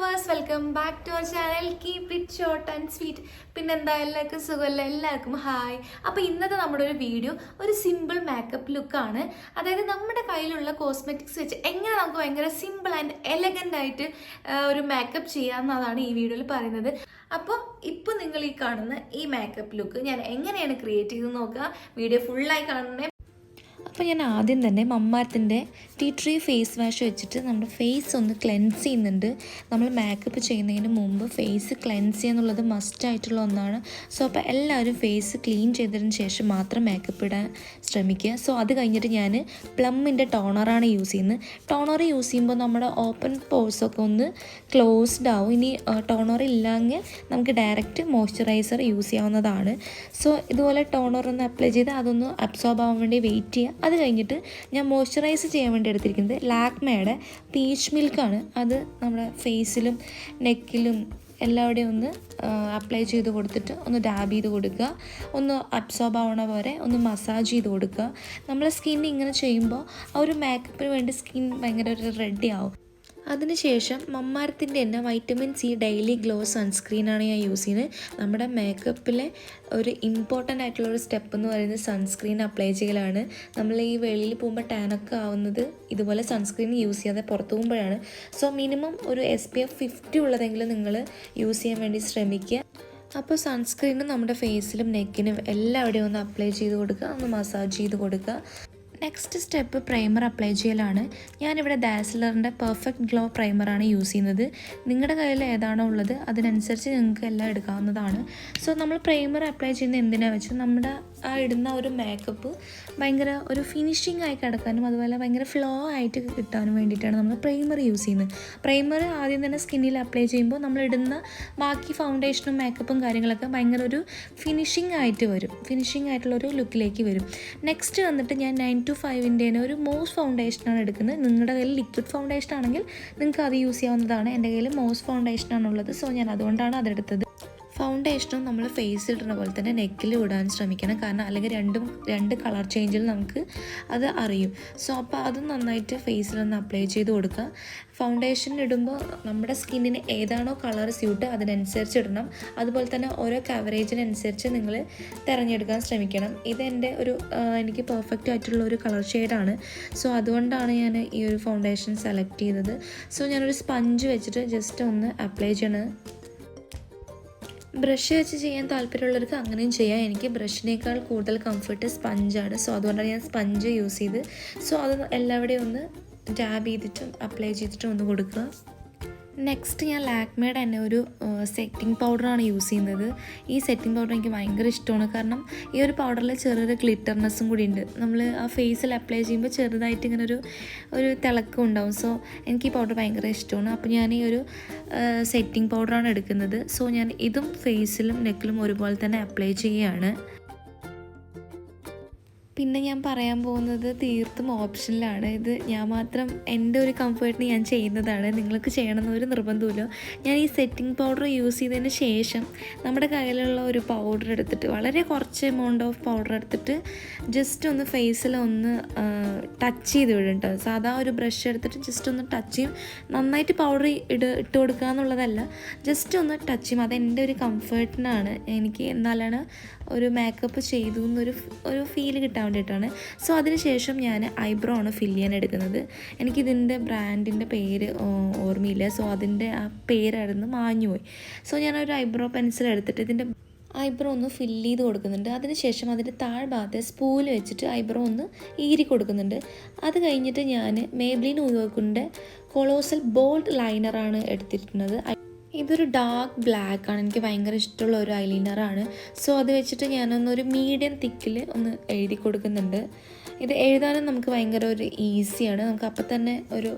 Viewers, welcome back to our channel. Keep it short and sweet. പിന്നെന്താ, എല്ലാവർക്കും സുഖമല്ല? എല്ലാവർക്കും hi. അപ്പോൾ ഇന്നത്തെ നമ്മുടെ ഒരു വീഡിയോ ഒരു സിമ്പിൾ മേക്കപ്പ് ലുക്കാണ്. അതായത് നമ്മുടെ കയ്യിലുള്ള കോസ്മെറ്റിക്സ് വെച്ച് എങ്ങനെ നമുക്ക് ഭയങ്കര സിമ്പിൾ ആൻഡ് എലഗൻ്റ് ആയിട്ട് ഒരു മേക്കപ്പ് ചെയ്യാമെന്നതാണ് ഈ വീഡിയോയിൽ പറയുന്നത്. അപ്പോൾ ഇപ്പോൾ നിങ്ങൾ ഈ കാണുന്ന ഈ മേക്കപ്പ് ലുക്ക് ഞാൻ എങ്ങനെയാണ് ക്രിയേറ്റ് ചെയ്ത് നോക്കുക. വീഡിയോ ഫുള്ളായി കാണണേ. അപ്പോൾ ഞാൻ ആദ്യം തന്നെ മമ്മാരത്തിൻ്റെ ടീ ട്രീ ഫേസ് വാഷ് വെച്ചിട്ട് നമ്മുടെ ഫേസ് ഒന്ന് ക്ലെൻസ് ചെയ്യുന്നുണ്ട്. നമ്മൾ മേക്കപ്പ് ചെയ്യുന്നതിന് മുമ്പ് ഫേസ് ക്ലെൻസ് ചെയ്യുക എന്നുള്ളത് മസ്റ്റായിട്ടുള്ള ഒന്നാണ്. സോ അപ്പോൾ എല്ലാവരും ഫേസ് ക്ലീൻ ചെയ്തതിന് ശേഷം മാത്രം മേക്കപ്പ് ഇടാൻ ശ്രമിക്കുക. സോ അത് കഴിഞ്ഞിട്ട് ഞാൻ പ്ലമ്മിൻ്റെ ടോണറാണ് യൂസ് ചെയ്യുന്നത്. ടോണർ യൂസ് ചെയ്യുമ്പോൾ നമ്മുടെ ഓപ്പൺ പോഴ്സൊക്കെ ഒന്ന് ക്ലോസ്ഡ് ആവും. ഇനി ടോണർ ഇല്ലെങ്കിൽ നമുക്ക് ഡയറക്റ്റ് മോയ്സ്ചറൈസർ യൂസ് ചെയ്യാവുന്നതാണ്. സോ ഇതുപോലെ ടോണർ ഒന്ന് അപ്ലൈ ചെയ്ത് അതൊന്ന് അബ്സോർബ് ആവാൻ വേണ്ടി വെയിറ്റ് ചെയ്യുക. അത് കഴിഞ്ഞിട്ട് ഞാൻ മോയ്സ്ചറൈസ് ചെയ്യാൻ വേണ്ടി എടുത്തിരിക്കുന്നത് ലാക്മേയുടെ പീച്ച് മിൽക്കാണ്. അത് നമ്മുടെ ഫേസിലും നെക്കിലും എല്ലാവിടെയും ഒന്ന് അപ്ലൈ ചെയ്ത് കൊടുത്തിട്ട് ഒന്ന് ഡാബ് ചെയ്ത് കൊടുക്കുക. ഒന്ന് അബ്സോർബ് ആവണ പോലെ ഒന്ന് മസാജ് ചെയ്ത് കൊടുക്കുക. നമ്മളെ സ്കിൻ ഇങ്ങനെ ചെയ്യുമ്പോൾ ആ ഒരു മേക്കപ്പിന് വേണ്ടി സ്കിൻ ഭയങ്കര ഒരു റെഡി ആവും. അതിനുശേഷം മമ്മാരത്തിൻ്റെ തന്നെ വൈറ്റമിൻ സി ഡെയിലി ഗ്ലോ സൺസ്ക്രീനാണ് ഞാൻ യൂസ് ചെയ്യുന്നത്. നമ്മുടെ മേക്കപ്പിലെ ഒരു ഇമ്പോർട്ടൻ്റ് ആയിട്ടുള്ള ഒരു സ്റ്റെപ്പ് എന്ന് പറയുന്നത് സൺസ്ക്രീൻ അപ്ലൈ ചെയ്യലാണ്. നമ്മൾ ഈ വെളിയിൽ പോകുമ്പോൾ ടാനൊക്കെ ആവുന്നത് ഇതുപോലെ സൺസ്ക്രീൻ യൂസ് ചെയ്യാതെ പുറത്ത് പോകുമ്പോഴാണ്. സോ മിനിമം ഒരു SPF 50 ഉള്ളതെങ്കിലും നിങ്ങൾ യൂസ് ചെയ്യാൻ വേണ്ടി ശ്രമിക്കുക. അപ്പോൾ സൺസ്ക്രീനും നമ്മുടെ ഫേസിലും നെക്കിനും എല്ലാവിടെയും ഒന്ന് അപ്ലൈ ചെയ്ത് കൊടുക്കുക, ഒന്ന് മസാജ് ചെയ്ത് കൊടുക്കുക. നെക്സ്റ്റ് സ്റ്റെപ്പ് പ്രൈമർ അപ്ലൈ ചെയ്യലാണ്. ഞാനിവിടെ ഡാസ്ലറിൻ്റെ പെർഫെക്റ്റ് ഗ്ലോ പ്രൈമറാണ് യൂസ് ചെയ്യുന്നത്. നിങ്ങളുടെ കയ്യിൽ ഏതാണോ ഉള്ളത് അതിനനുസരിച്ച് നിങ്ങൾക്ക് എല്ലാം എടുക്കാവുന്നതാണ്. സോ നമ്മൾ പ്രൈമർ അപ്ലൈ ചെയ്യുന്നത് എന്തിനാണെന്ന് വെച്ചാൽ നമ്മുടെ ആ ഇടുന്ന ഒരു മേക്കപ്പ് ഭയങ്കര ഒരു ഫിനിഷിംഗ് ആയി കിടക്കാനും അതുപോലെ ഭയങ്കര ഫ്ലോ ആയിട്ട് കിട്ടാനും വേണ്ടിയിട്ടാണ് നമ്മൾ പ്രൈമർ യൂസ് ചെയ്യുന്നത്. പ്രൈമർ ആദ്യം തന്നെ സ്കിന്നിൽ അപ്ലൈ ചെയ്യുമ്പോൾ നമ്മൾ ഇടുന്ന ബാക്കി ഫൗണ്ടേഷനും മേക്കപ്പും കാര്യങ്ങളൊക്കെ ഭയങ്കര ഒരു ഫിനിഷിംഗ് ആയിട്ട് വരും, ഫിനിഷിംഗ് ആയിട്ടുള്ളൊരു ലുക്കിലേക്ക് വരും. നെക്സ്റ്റ് വന്നിട്ട് ഞാൻ 925ൻ്റെ ഒരു മോസ് ഫൗണ്ടേഷനാണ് എടുക്കുന്നത്. നിങ്ങളുടെ കയ്യിൽ ലിക്വിഡ് ഫൗണ്ടേഷൻ ആണെങ്കിൽ നിങ്ങൾക്ക് അത് യൂസ് ചെയ്യാവുന്നതാണ്. എൻ്റെ കയ്യിൽ മോസ് ഫൗണ്ടേഷനാണുള്ളത്. സോ ഞാൻ അതുകൊണ്ടാണ് അതെടുത്തത്. ഫൗണ്ടേഷനും നമ്മൾ ഫേസിൽ ഇടുന്ന പോലെ തന്നെ നെക്കിൽ ഇടാൻ ശ്രമിക്കണം. കാരണം അല്ലെങ്കിൽ രണ്ട് കളർ ചേഞ്ചിൽ നമുക്ക് അത് അറിയും. സോ അപ്പോൾ അത് നന്നായിട്ട് ഫേസിലൊന്ന് അപ്ലൈ ചെയ്ത് കൊടുക്കുക. ഫൗണ്ടേഷൻ ഇടുമ്പോൾ നമ്മുടെ സ്കിന്നിന് ഏതാണോ കളർ സ്യൂട്ട് അതിനനുസരിച്ച് ഇടണം. അതുപോലെ തന്നെ ഓരോ കവറേജിനനുസരിച്ച് നിങ്ങൾ തിരഞ്ഞെടുക്കാൻ ശ്രമിക്കണം. ഇതെൻ്റെ ഒരു എനിക്ക് പെർഫെക്റ്റ് ആയിട്ടുള്ള ഒരു കളർ ഷെയ്ഡാണ്. സോ അതുകൊണ്ടാണ് ഞാൻ ഈ ഒരു ഫൗണ്ടേഷൻ സെലക്ട് ചെയ്തത്. സോ ഞാനൊരു സ്പഞ്ച് വെച്ചിട്ട് ജസ്റ്റ് ഒന്ന് അപ്ലൈ ചെയ്യണം. ബ്രഷ് വെച്ച് ചെയ്യാൻ താല്പര്യമുള്ളവർക്ക് അങ്ങനെയും ചെയ്യാം. എനിക്ക് ബ്രഷിനേക്കാൾ കൂടുതൽ കംഫർട്ട് സ്പഞ്ചാണ്. സോ അതുകൊണ്ടാണ് ഞാൻ സ്പഞ്ച് യൂസ് ചെയ്ത്. സോ അത് എല്ലാവിടെയും ഒന്ന് ഡാബ് ചെയ്തിട്ടും അപ്ലൈ ചെയ്തിട്ടും ഒന്ന് കൊടുക്കുക. നെക്സ്റ്റ് ഞാൻ ലാക്മേയുടെ തന്നെ ഒരു സെറ്റിംഗ് പൗഡറാണ് യൂസ് ചെയ്യുന്നത്. ഈ സെറ്റിംഗ് പൗഡർ എനിക്ക് ഭയങ്കര ഇഷ്ടമാണ്. കാരണം ഈ ഒരു പൗഡറിൽ ചെറിയൊരു ഗ്ലിറ്റർനെസ്സും കൂടി ഉണ്ട്. നമ്മൾ ആ ഫേസിൽ അപ്ലൈ ചെയ്യുമ്പോൾ ചെറുതായിട്ട് ഇങ്ങനെ ഒരു തിളക്കം ഉണ്ടാവും. സോ എനിക്ക് ഈ പൗഡർ ഭയങ്കര ഇഷ്ടമാണ്. അപ്പോൾ ഞാൻ ഈ ഒരു സെറ്റിംഗ് പൗഡറാണ് എടുക്കുന്നത്. സോ ഞാൻ ഇതും ഫേസിലും നെക്കിലും ഒരുപോലെ തന്നെ അപ്ലൈ ചെയ്യുകയാണ്. പിന്നെ ഞാൻ പറയാൻ പോകുന്നത് തീർത്തും ഓപ്ഷനിലാണ്. ഇത് ഞാൻ മാത്രം എൻ്റെ ഒരു കംഫർട്ടിന് ഞാൻ ചെയ്യുന്നതാണ്. നിങ്ങൾക്ക് ചെയ്യണമെന്ന് ഒരു നിർബന്ധമില്ല. ഞാൻ ഈ സെറ്റിംഗ് പൗഡർ യൂസ് ചെയ്തതിന് ശേഷം നമ്മുടെ കയ്യിലുള്ള ഒരു പൗഡർ എടുത്തിട്ട് വളരെ കുറച്ച് എമൗണ്ട് ഓഫ് പൗഡർ എടുത്തിട്ട് ജസ്റ്റ് ഒന്ന് ഫേസിലൊന്ന് ടച്ച് ചെയ്ത് വിടും കേട്ടോ. സാധാ ഒരു ബ്രഷ് എടുത്തിട്ട് ജസ്റ്റ് ഒന്ന് ടച്ച് ചെയ്യും. നന്നായിട്ട് പൗഡർ ഇട്ട് കൊടുക്കുക എന്നുള്ളതല്ല, ജസ്റ്റ് ഒന്ന് ടച്ച് ചെയ്യും. അതെൻ്റെ ഒരു കംഫർട്ടിനാണ്. എനിക്ക് എന്നാലാണ് ഒരു മേക്കപ്പ് ചെയ്തു എന്നൊരു ഫീൽ കിട്ടാൻ വേണ്ടിയിട്ടാണ്. സോ അതിനുശേഷം ഞാൻ ഐബ്രോ ആണ് ഫില്ല് ചെയ്യാൻ എടുക്കുന്നത്. എനിക്കിതിൻ്റെ ബ്രാൻഡിൻ്റെ പേര് ഓർമ്മയില്ല. സോ അതിൻ്റെ ആ പേരായിരുന്നു മാഞ്ഞുപോയി. സോ ഞാനൊരു ഐബ്രോ പെൻസിൽ എടുത്തിട്ട് ഇതിൻ്റെ ഐബ്രോ ഒന്ന് ഫില്ല് ചെയ്ത് കൊടുക്കുന്നുണ്ട്. അതിനുശേഷം അതിൻ്റെ താഴ്ഭാഗത്തെ സ്പൂല് വെച്ചിട്ട് ഐബ്രോ ഒന്ന് ഈരി കൊടുക്കുന്നുണ്ട്. അത് കഴിഞ്ഞിട്ട് ഞാൻ മേബ്ലിൻ ന്യൂയോർക്കിൻ്റെ കൊളോസൽ ബോൾഡ് ലൈനറാണ് എടുത്തിരിക്കുന്നത്. ഇതൊരു ഡാർക്ക് ബ്ലാക്കാണ്. എനിക്ക് ഭയങ്കര ഇഷ്ടമുള്ള ഒരു ഐലൈനറാണ്. സോ അത് വെച്ചിട്ട് ഞാനൊന്നൊരു മീഡിയം തിക്കിൽ ഒന്ന് എഴുതി കൊടുക്കുന്നുണ്ട്. ഇത് എഴുതാനും നമുക്ക് ഭയങ്കര ഒരു ഈസിയാണ്. നമുക്ക് അപ്പം തന്നെ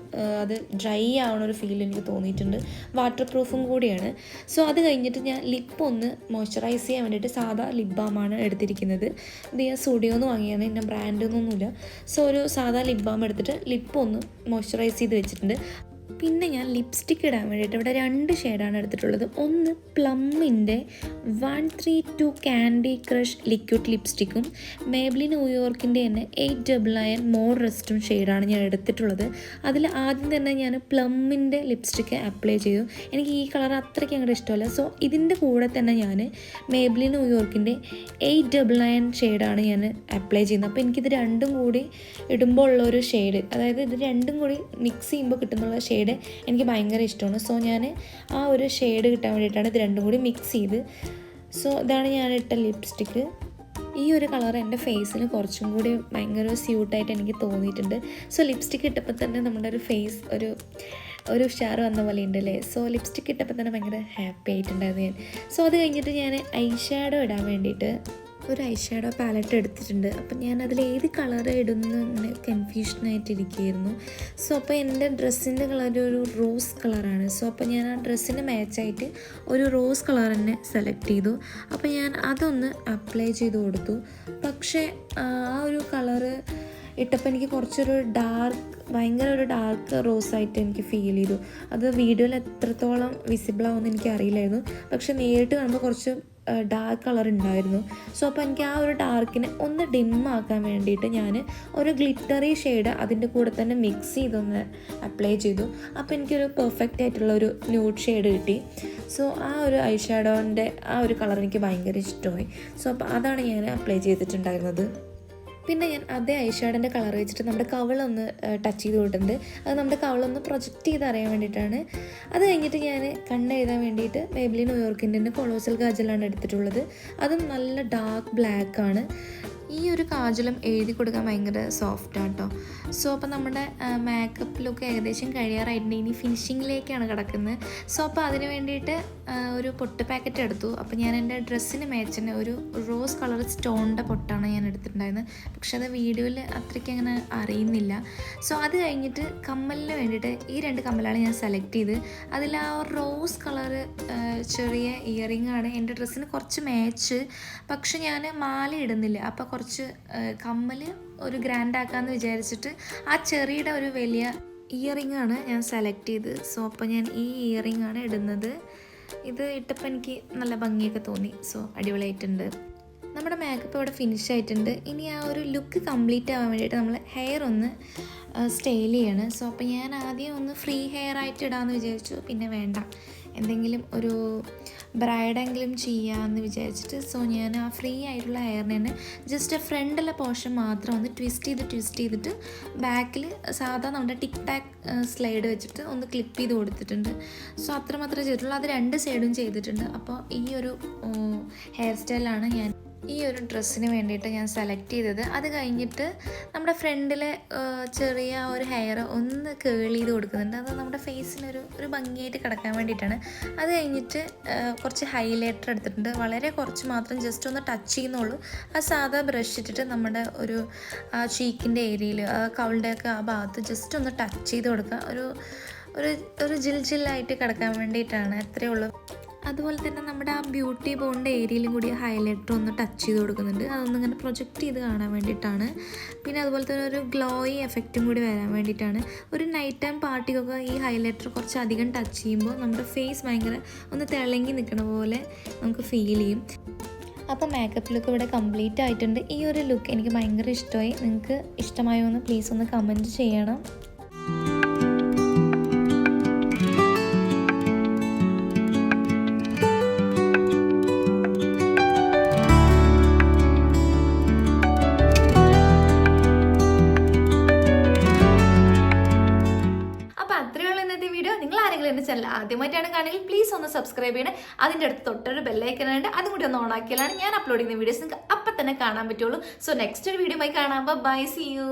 അത് ഡ്രൈ ആവണ ഒരു ഫീൽ എനിക്ക് തോന്നിയിട്ടുണ്ട്. വാട്ടർ പ്രൂഫും കൂടിയാണ്. സോ അത് കഴിഞ്ഞിട്ട് ഞാൻ ലിപ്പ് ഒന്ന് മോയ്സ്ചറൈസ് ചെയ്യാൻ വേണ്ടിയിട്ട് സാധാ ലിപ് ബാമാണ് എടുത്തിരിക്കുന്നത്. ഇത് ഞാൻ സ്റ്റുഡിയോന്ന് വാങ്ങിയാണ്, എൻ്റെ ബ്രാൻഡൊന്നുമില്ല. സോ ഒരു സാധാ ലിപ് ബാം എടുത്തിട്ട് ലിപ്പ് ഒന്ന് മോയ്സ്ചറൈസ് ചെയ്ത് വെച്ചിട്ടുണ്ട്. പിന്നെ ഞാൻ ലിപ്സ്റ്റിക്ക് ഇടാൻ വേണ്ടിയിട്ട് ഇവിടെ 2 ഷെയ്ഡാണ് എടുത്തിട്ടുള്ളത്. ഒന്ന് പ്ലമ്മിൻ്റെ 132 ക്യാൻഡി ക്രഷ് ലിക്വിഡ് ലിപ്സ്റ്റിക്കും മേബ്ലിൻ ന്യൂയോർക്കിൻ്റെ തന്നെ 899 മോർ റെസ്റ്റും ഷെയ്ഡാണ് ഞാൻ എടുത്തിട്ടുള്ളത്. അതിൽ ആദ്യം തന്നെ ഞാൻ പ്ലമ്മിൻ്റെ ലിപ്സ്റ്റിക്ക് അപ്ലൈ ചെയ്തു. എനിക്ക് ഈ കളർ അത്രയ്ക്ക് അങ്ങോട്ട് ഇഷ്ടമല്ല. സോ ഇതിൻ്റെ കൂടെ തന്നെ ഞാൻ മേബ്ലിൻ ന്യൂയോർക്കിൻ്റെ 899 ഷെയ്ഡാണ് ഞാൻ അപ്ലൈ ചെയ്യുന്നത്. അപ്പോൾ എനിക്കിത് രണ്ടും കൂടി ഇടുമ്പോൾ ഉള്ളൊരു ഷെയ്ഡ്, അതായത് ഇത് രണ്ടും കൂടി മിക്സ് ചെയ്യുമ്പോൾ കിട്ടുന്നുള്ള ഷെയ്ഡ് എനിക്ക് ഭയങ്കര ഇഷ്ടമാണ്. സോ ഞാൻ ആ ഒരു ഷെയ്ഡ് കിട്ടാൻ വേണ്ടിയിട്ടാണ് ഇത് രണ്ടും കൂടി മിക്സ് ചെയ്ത്. സോ ഇതാണ് ഞാൻ ഇട്ട ലിപ്സ്റ്റിക്ക്. ഈ ഒരു കളർ എൻ്റെ ഫേസിന് കുറച്ചും കൂടി ഭയങ്കര സ്യൂട്ടായിട്ട് എനിക്ക് തോന്നിയിട്ടുണ്ട്. സോ ലിപ്സ്റ്റിക്ക് ഇട്ടപ്പോൾ തന്നെ നമ്മുടെ ഒരു ഫേസ് ഒരു ഉഷാർ വന്ന പോലെ ഉണ്ടല്ലേ. സോ ലിപ്സ്റ്റിക്ക് ഇട്ടപ്പോൾ തന്നെ ഭയങ്കര ഹാപ്പി ആയിട്ടുണ്ടായിരുന്നു ഞാൻ. സോ അത് കഴിഞ്ഞിട്ട് ഞാൻ ഐ ഷാഡോ ഇടാൻ വേണ്ടിയിട്ട് ഒരു ഐ ഷാഡോ പാലറ്റ് എടുത്തിട്ടുണ്ട്. അപ്പം ഞാൻ അതിൽ ഏത് കളർ ഇടുന്നു ഇങ്ങനെ കൺഫ്യൂഷനായിട്ടിരിക്കുകയായിരുന്നു. സോ അപ്പോൾ എൻ്റെ ഡ്രസ്സിൻ്റെ കളർ ഒരു റോസ് കളറാണ്. സോ അപ്പോൾ ഞാൻ ആ ഡ്രസ്സിന് മാച്ചായിട്ട് ഒരു റോസ് കളർ തന്നെ സെലക്ട് ചെയ്തു. അപ്പോൾ ഞാൻ അതൊന്ന് അപ്ലൈ ചെയ്ത് കൊടുത്തു. പക്ഷേ ആ ഒരു കളറ് ഇട്ടപ്പോൾ എനിക്ക് കുറച്ചൊരു ഭയങ്കര ഒരു ഡാർക്ക് റോസായിട്ട് എനിക്ക് ഫീൽ ചെയ്തു. അത് വീഡിയോയിൽ എത്രത്തോളം വിസിബിളാവുമെന്ന് എനിക്ക് അറിയില്ലായിരുന്നു. പക്ഷെ നേരിട്ട് കാണുമ്പോൾ കുറച്ച് ഡാർക്ക് കളർ ഉണ്ടായിരുന്നു. സോ അപ്പോൾ എനിക്ക് ആ ഒരു ഡാർക്കിനെ ഒന്ന് ഡിമ്മാക്കാൻ വേണ്ടിയിട്ട് ഞാൻ ഒരു ഗ്ലിറ്ററി ഷെയ്ഡ് അതിൻ്റെ കൂടെ തന്നെ മിക്സ് ചെയ്തൊന്ന് അപ്ലൈ ചെയ്തു. അപ്പോൾ എനിക്കൊരു പെർഫെക്റ്റ് ആയിട്ടുള്ള ഒരു ന്യൂഡ് ഷെയ്ഡ് കിട്ടി. സോ ആ ഒരു ഐ ഷാഡോൻ്റെ ആ ഒരു കളർ എനിക്ക് ഭയങ്കര ഇഷ്ടമായി. സോ അപ്പോൾ അതാണ് ഞാൻ അപ്ലൈ ചെയ്തിട്ടുണ്ടായിരുന്നത്. പിന്നെ ഞാൻ അതേ ഐ ഷാഡോൻ്റെ കളർ വെച്ചിട്ട് നമ്മുടെ കവിളൊന്ന് ടച്ച് ചെയ്ത് കൊടുത്തിട്ടുണ്ട്. അത് നമ്മുടെ കവിളൊന്ന് പ്രൊജക്റ്റ് ചെയ്ത് അറിയാൻ വേണ്ടിയിട്ടാണ്. അത് കഴിഞ്ഞിട്ട് ഞാൻ കണ്ണെഴുതാൻ വേണ്ടിയിട്ട് മേബ്ലിൻ ന്യൂയോർക്കിൻ്റെ തന്നെ കൊളോസൽ കാജലാണ് എടുത്തിട്ടുള്ളത്. അതും നല്ല ഡാർക്ക് ബ്ലാക്കാണ്. ഈ ഒരു കാജലും എഴുതി കൊടുക്കാൻ ഭയങ്കര സോഫ്റ്റാണ് കേട്ടോ. സോ അപ്പോൾ നമ്മുടെ മേക്കപ്പ് ലുക്ക് ഏകദേശം കഴിയാറായിട്ടുണ്ട്. ഇനി ഫിനിഷിങ്ങിലേക്കാണ് കിടക്കുന്നത്. സോ അപ്പോൾ അതിന് വേണ്ടിയിട്ട് ഒരു പൊട്ട് പാക്കറ്റ് എടുത്തു. അപ്പോൾ ഞാൻ എൻ്റെ ഡ്രസ്സിന് മാച്ചിന് ഒരു റോസ് കളർ സ്റ്റോണിൻ്റെ പൊട്ടാണ് ഞാൻ എടുത്തിട്ടുണ്ടായിരുന്നത്. പക്ഷെ അത് വീഡിയോയിൽ അത്രയ്ക്ക് അങ്ങനെ അറിയുന്നില്ല. സോ അത് കഴിഞ്ഞിട്ട് കമ്മലിന് വേണ്ടിയിട്ട് ഈ 2 കമ്മലാണ് ഞാൻ സെലക്ട് ചെയ്ത്. അതിൽ ആ റോസ് കളറ് ചെറിയ ഇയറിംഗ് ആണ് എൻ്റെ ഡ്രസ്സിന് കുറച്ച് മാച്ച്. പക്ഷെ ഞാൻ മാല ഇടുന്നില്ല. അപ്പോൾ കുറച്ച് കമ്മൽ ഒരു ഗ്രാൻഡ് ആക്കാമെന്ന് വിചാരിച്ചിട്ട് ആ ചെറിയുടെ ഒരു വലിയ ഇയറിംഗ് ആണ് ഞാൻ സെലക്ട് ചെയ്ത്. സോ അപ്പോൾ ഞാൻ ഈ ഇയറിംഗ് ആണ് ഇടുന്നത്. ഇത് ഇട്ടപ്പോൾ എനിക്ക് നല്ല ഭംഗിയൊക്കെ തോന്നി. സോ അടിപൊളിയായിട്ടുണ്ട്. നമ്മുടെ മേക്കപ്പ് ഇവിടെ ഫിനിഷ് ആയിട്ടുണ്ട്. ഇനി ആ ഒരു ലുക്ക് കംപ്ലീറ്റ് ആവാൻ വേണ്ടിയിട്ട് നമ്മൾ ഹെയർ ഒന്ന് സ്റ്റൈൽ ചെയ്യാണ്. സോ അപ്പോൾ ഞാൻ ആദ്യം ഒന്ന് ഫ്രീ ഹെയർ ആയിട്ട് ഇടാമെന്ന് വിചാരിച്ചു. പിന്നെ വേണ്ട, എന്തെങ്കിലും ഒരു ബ്രൈഡെങ്കിലും ചെയ്യാമെന്ന് വിചാരിച്ചിട്ട് സോ ഞാൻ ആ ഫ്രീ ആയിട്ടുള്ള ഹെയറിന് തന്നെ ജസ്റ്റ് ഫ്രണ്ടിലെ പോർഷൻ മാത്രം ഒന്ന് ട്വിസ്റ്റ് ചെയ്തിട്ട് ബാക്കിൽ സാധാ നമ്മുടെ ടിക് ടാക്ക് സ്ലൈഡ് വെച്ചിട്ട് ഒന്ന് ക്ലിപ്പ് ചെയ്ത് കൊടുത്തിട്ടുണ്ട്. സോ അത്രമാത്രമേ ചെയ്തിട്ടുള്ളൂ. അത് 2 സൈഡും ചെയ്തിട്ടുണ്ട്. അപ്പോൾ ഈ ഒരു ഹെയർ സ്റ്റൈലാണ് ഞാൻ ഈ ഒരു ഡ്രസ്സിന് വേണ്ടിയിട്ട് ഞാൻ സെലക്ട് ചെയ്തത്. അത് കഴിഞ്ഞിട്ട് നമ്മുടെ ഫ്രണ്ടിലെ ചെറിയ ഒരു ഹെയർ ഒന്ന് കേൾ ചെയ്ത് കൊടുക്കുന്നുണ്ട്. അത് നമ്മുടെ ഫേസിനൊരു ഭംഗിയായിട്ട് കിടക്കാൻ വേണ്ടിയിട്ടാണ്. അത് കഴിഞ്ഞിട്ട് കുറച്ച് ഹൈലൈറ്റർ എടുത്തിട്ടുണ്ട്. വളരെ കുറച്ച് മാത്രം ജസ്റ്റ് ഒന്ന് ടച്ച് ചെയ്യുന്നുള്ളൂ. ആ സാധാ ബ്രഷ് ഇട്ടിട്ട് നമ്മുടെ ഒരു ആ ചീക്കിൻ്റെ ഏരിയയിൽ ആ കവിളുടെയൊക്കെ ആ ഭാഗത്ത് ജസ്റ്റ് ഒന്ന് ടച്ച് ചെയ്ത് കൊടുക്കുക. ഒരു ജില്ലായിട്ട് കിടക്കാൻ വേണ്ടിയിട്ടാണ്. അത്രയേ ഉള്ളൂ. അതുപോലെ തന്നെ നമ്മുടെ ആ ബ്യൂട്ടി ബോണിൻ്റെ ഏരിയയിലും കൂടി ഹൈലൈറ്റർ ഒന്ന് ടച്ച് ചെയ്ത് കൊടുക്കുന്നുണ്ട്. അതൊന്നിങ്ങനെ പ്രൊജക്റ്റ് ചെയ്ത് കാണാൻ വേണ്ടിയിട്ടാണ്. പിന്നെ അതുപോലെ തന്നെ ഒരു ഗ്ലോയി എഫക്റ്റും കൂടി വരാൻ വേണ്ടിയിട്ടാണ്. ഒരു നൈറ്റ് ടൈം പാർട്ടിക്കൊക്കെ ഈ ഹൈലൈറ്റർ കുറച്ച് അധികം ടച്ച് ചെയ്യുമ്പോൾ നമ്മുടെ ഫേസ് ഭയങ്കര ഒന്ന് തിളങ്ങി നിൽക്കണ പോലെ നമുക്ക് ഫീൽ ചെയ്യും. അപ്പോൾ മേക്കപ്പ് ലുക്ക് ഇവിടെ കംപ്ലീറ്റ് ആയിട്ടുണ്ട്. ഈ ഒരു ലുക്ക് എനിക്ക് ഭയങ്കര ഇഷ്ടമായി. നിങ്ങൾക്ക് ഇഷ്ടമായോ എന്ന് പ്ലീസ് ഒന്ന് കമൻറ്റ് ചെയ്യണം. എൻ്റെ ചാനൽ ആദ്യമായിട്ടാണ് കാണുമെങ്കിൽ പ്ലീസ് ഒന്ന് സബ്സ്ക്രൈബ് ചെയ്യണേ. അതിൻ്റെ അടുത്ത് തൊട്ടൊരു ബെല്ലൈക്കനുണ്ട്, അതും കൂടി ഒന്ന് ഓണാക്കിയാലാണ് ഞാൻ അപ്ലോഡ് ചെയ്യുന്ന വീഡിയോസ് നിങ്ങൾക്ക് അപ്പം തന്നെ കാണാൻ പറ്റുള്ളൂ. സോ നെക്സ്റ്റ് ഒരു വീഡിയോ ആയി കാണാം. Bye, see U.